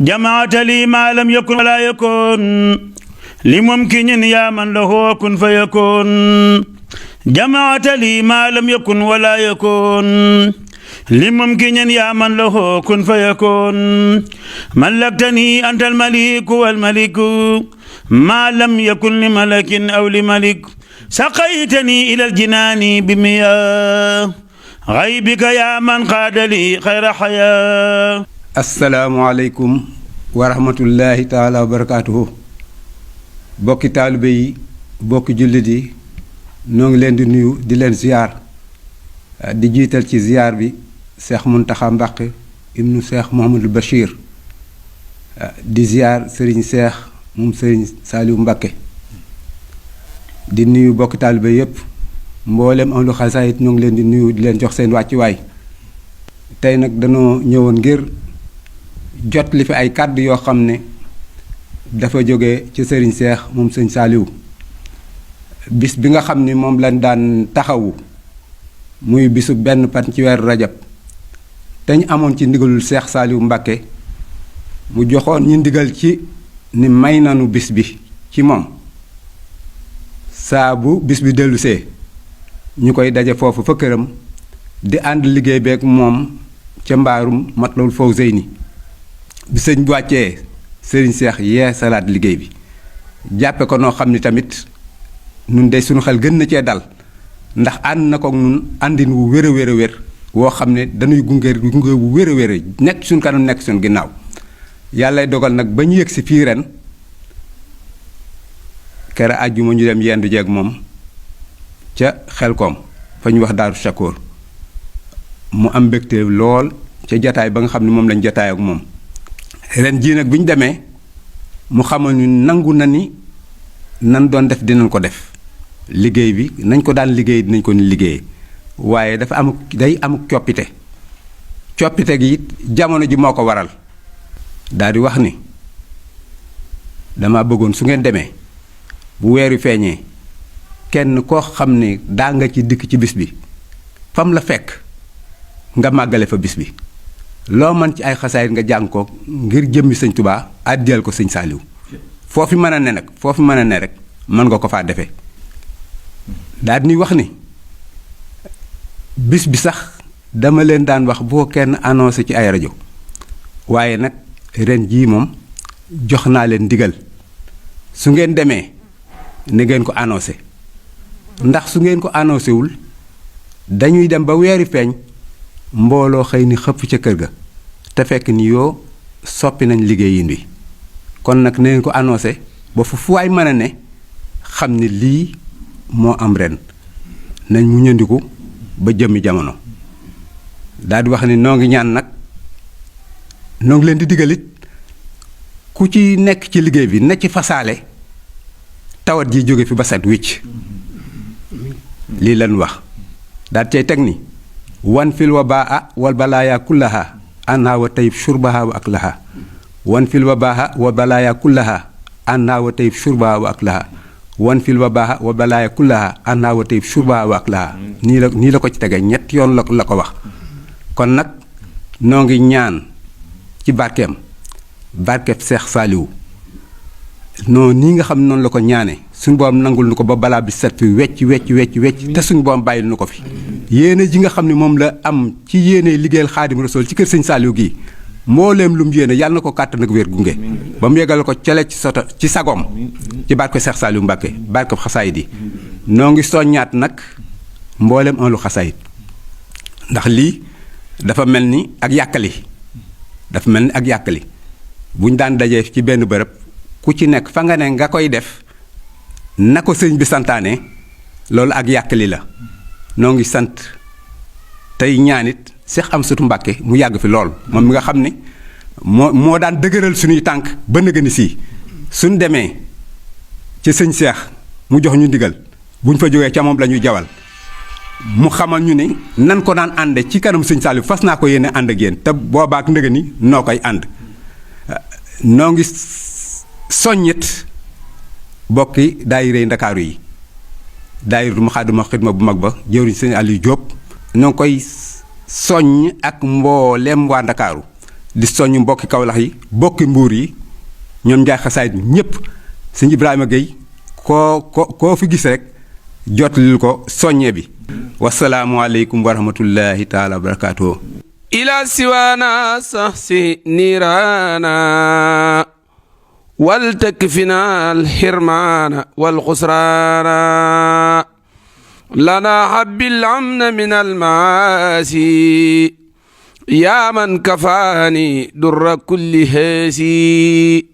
جمعت لي ما لم يكن ولا يكون لممكن يا من له كن فيكون جمعت لي ما لم يكن ولا يكون لممكن يا من له كن فيكون ملكتني أنت الملك والملك ما لم يكن لملك أو لملك سقيتني إلى الجنان بمياه غيبك يا من قاد لي خير حياة. asalaamaaleykum wa rahmatullahi taala wa barakaatuhu. bokki taalibe yi bokki jullit yi noo ngi leen di nuyu di leen ziyaar di jiital ci ziyaar bi Cheikh Mountakha Mbacké ibnu Cheikh Mouhamadul Bachir di ziyaar Serigne Cheikh moom Serigne Saliou Mbacké di nuyu bokki taalibe yépp mboolem ahlu xasaayit ñoo ngi leen di nuyu di leen jox seen wàccuwaay. tey nag danoo ñëwoon ngir jot li fi ay kàddu yoo xam ne dafa jóge ci Serigne Cheikh moom Serigne Saliou bis bi nga xam ni moom lañ daan taxawu muy bisu benn pan ci weeru rajab te ñu amoon ci ndigalul Cheikh Saliou Mbacké mu joxoon ñu ndigal ci ni may nanu bis bi ci moom saa bu bis bi dellusee ñu koy daje foofu fa këram di ànd liggéey beeg moom ca mbaarum Matlabul Fawzayni bi sëñ bu wàccee Serigne Cheikh yee salaat liggéey bi jàppe ko noo xam ni tamit nun de suñu xel gën na cee dal ndax ànd na ko nun àndin wu wér a wér a wér woo xam ne dañuy gunge wu wér a wér nekk suñ kanam nekk suñ ginnaaw yàllay dogal nag ba ñu yëg si fii ren kere àjjuma ñu dem yendu jeeg moom ca Xelkom fa ñu wax Daaru Shakoor mu am mbégte lool ca jataay ba nga xam ne moom lañ jataay ak moom ren jii nag bi ñu demee mu xamal ñu nangu na ni nan doon def dinañ ko def liggéey bi nañ ko daan liggéey dinañ ko ni liggéeyee waaye dafa am day am coppite gi it jamono ji moo ko waral daal di wax ni dama bëggoon su ngeen demee bu weeru feeñee kenn koo xam ne daa nga ci dikk ci bis bi fam la fekk nga màggale fa bis bi loo mën ci ay xasaayit nga jàng ko ngir jëmmi sëñ Tubaa àddiyal ko sëñ Saaliw foofu mën a ne nag foofu mën a ne rek mën nga ko faa defee daal di wax ni bis bi sax dama leen daan wax boo kenn annoncé ci ay rajo waaye nag ren jii moom jox naa leen ndigal su ngeen demee ne ngeen ko annoncé ndax su ngeen ko annoncé wul dañuy dem ba weeri feeñ mbooloo xëy ni xëpp ca kër ga te fekk ni yoo soppi nañ liggéeyin wi kon nag ne ngeen ko annoncé ba fu waay mën a ne xam ni lii moo am ren nañ mu ñëndiku ba jëmmi jamono daal di wax ni noo ngi ñaan nag noo ngi leen di digalit ku ci nekk ci liggéey bi na ci fasaale tawat ji jóge fi ba set wicc lii lan wax daal cay teg ni wan fil wabaa wal balaaya kullaha anha wa tayib shurbaha wa aklaha wan fil wabaa wa balaaya kullaha anha wa tayib shurbaha wa aklaha wan fil wabaa wa balaaya kullaha anha wa tayib shurbaha wa aklaha nii la ko ci tege ñett yoon la ko wax kon nag noo ngi ñaan ci barkeem Cheikh Saliou non nii nga xam ne noonu la ko ñaane suñu borom nangul nu ko ba balaa bi set fi wecc te suñu borom bàyyil nu ko fi yéene ji nga xam ne moom la am ci yéene liggéeyal Xaadim Rasuul ci kër sëñ Saliou gii mbooleem lu mu yéene yàlla na ko kàttan ak wér gunge ba mu yegal ko cele ci sagom ci barke Cheikh Saliou Mbacké barke xasaayid yi noo ngi soññaat nag mbooleem ahlu xasaayid ndax lii dafa mel ni ak yàkkali buñ daan dajee ci benn bërëb ku ci nekk fa nga ne nga koy def na ko sëñ bi santaane loolu ak yàkkali la noo ngi sant tey ñaanit Cheikh Amsatou Mbacké mu yàgg fi lool moom mi nga xam ne moo daan dëgëral suñuy tànk ba nëgëni sii suñ demee ci sëñ Cheikh mu jox ñu ndigal buñ fa jógee ca moom la ñuy jawal mu xamal ñu ne nan ko daan ànde ci kanam sëñ Saliou fas naa ko yéene ànd ak yéen te boobaak nëgëni noo koy ànd noo ngi soññit bokki daayira Ndakaaru yi daayira Moukhaddamatoul Khidma bu mag ba jëwriñ sëñ Aliou Diop ñoo ngi koy soññ ak mboolem waa Ndakaaru di soññ mbokki Kawlax yi bokki Mbuur yi ñoom Njaay xasaayit ñépp sëñ Ibrahima Gueye koo fi gis rek jotlil ko soññe bi wasalaamualeykum wa rahmatullahi taala wa barakaatuhu ila siwaana saxsi niiraana wal takfina alxirmaana walxusraana lana habbil amna min almaasi yaa man kafaani durra kulli haasi